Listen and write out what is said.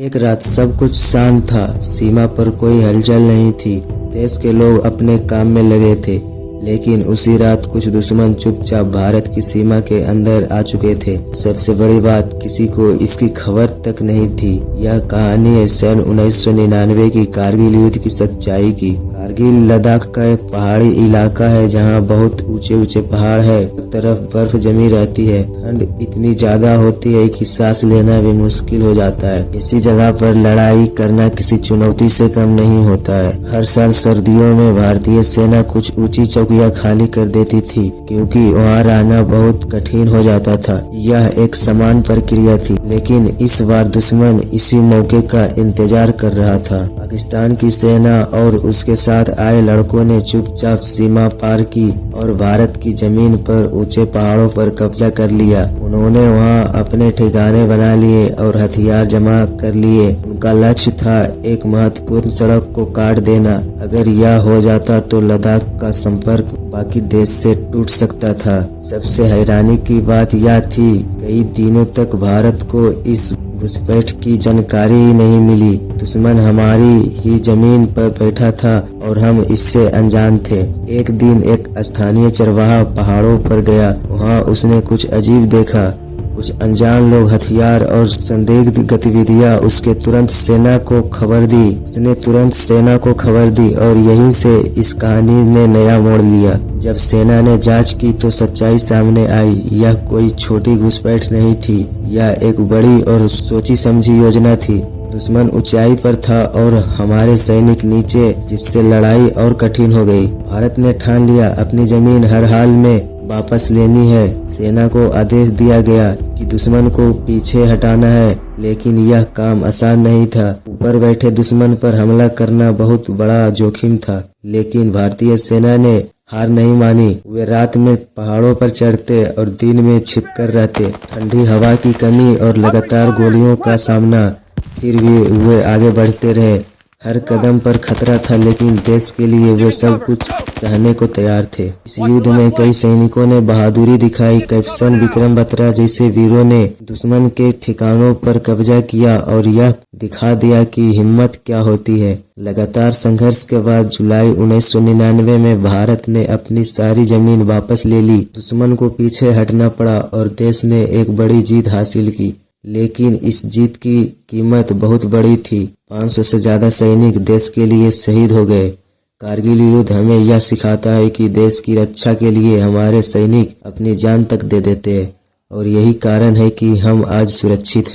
एक रात सब कुछ शांत था। सीमा पर कोई हलचल नहीं थी। देश के लोग अपने काम में लगे थे। लेकिन उसी रात कुछ दुश्मन चुपचाप भारत की सीमा के अंदर आ चुके थे। सबसे बड़ी बात, किसी को इसकी खबर तक नहीं थी। यह कहानी है सन 1999 की कारगिल युद्ध की सच्चाई की। कारगिल लद्दाख का एक पहाड़ी इलाका है जहां बहुत ऊंचे ऊंचे पहाड़ है, हर तरफ बर्फ जमी रहती है। ठंड इतनी ज्यादा होती है कि सांस लेना भी मुश्किल हो जाता है। इसी जगह पर लड़ाई करना किसी चुनौती से कम नहीं होता है। हर साल सर्दियों में भारतीय सेना कुछ ऊंची चौकियां खाली कर देती थी, क्योंकि वहां रहना बहुत कठिन हो जाता था। यह एक समान प्रक्रिया थी, लेकिन इस बार दुश्मन इसी मौके का इंतजार कर रहा था। पाकिस्तान की सेना और उसके साथ आए लड़कों ने चुपचाप सीमा पार की और भारत की जमीन पर ऊंचे पहाड़ों पर कब्जा कर लिया। उन्होंने वहां अपने ठिकाने बना लिए और हथियार जमा कर लिए। उनका लक्ष्य था एक महत्वपूर्ण सड़क को काट देना। अगर यह हो जाता तो लद्दाख का संपर्क बाकी देश से टूट सकता था। सबसे हैरानी की बात यह थी, कई दिनों तक भारत को इस घुसपैठ की जानकारी ही नहीं मिली। दुश्मन हमारी ही जमीन पर बैठा था और हम इससे अनजान थे। एक दिन एक स्थानीय चरवाहा पहाड़ों पर गया। वहां उसने कुछ अजीब देखा। कुछ अनजान लोग, हथियार और संदिग्ध गतिविधियां। उसने तुरंत सेना को खबर दी और यहीं से इस कहानी ने नया मोड़ लिया। जब सेना ने जांच की तो सच्चाई सामने आई। यह कोई छोटी घुसपैठ नहीं थी, यह एक बड़ी और सोची समझी योजना थी। दुश्मन ऊंचाई पर था और हमारे सैनिक नीचे, जिससे लड़ाई और कठिन हो गई। भारत ने ठान लिया अपनी जमीन हर हाल में वापस लेनी है। सेना को आदेश दिया गया कि दुश्मन को पीछे हटाना है, लेकिन यह काम आसान नहीं था। ऊपर बैठे दुश्मन पर हमला करना बहुत बड़ा जोखिम था, लेकिन भारतीय सेना ने हार नहीं मानी। वे रात में पहाड़ों पर चढ़ते और दिन में छिपकर रहते। ठंडी हवा की कमी और लगातार गोलियों का सामना, फिर भी वे आगे बढ़ते रहे। हर कदम पर खतरा था, लेकिन देश के लिए वे सब कुछ सहने को तैयार थे। इस युद्ध में कई सैनिकों ने बहादुरी दिखाई। कैप्टन विक्रम बत्रा जैसे वीरों ने दुश्मन के ठिकानों पर कब्जा किया और यह दिखा दिया कि हिम्मत क्या होती है। लगातार संघर्ष के बाद जुलाई 1999 में भारत ने अपनी सारी जमीन वापस ले ली। दुश्मन को पीछे हटना पड़ा और देश ने एक बड़ी जीत हासिल की। लेकिन इस जीत की कीमत बहुत बड़ी थी। 500 से ज्यादा सैनिक देश के लिए शहीद हो गए। कारगिल युद्ध हमें यह सिखाता है कि देश की रक्षा के लिए हमारे सैनिक अपनी जान तक दे देते हैं, और यही कारण है कि हम आज सुरक्षित हैं।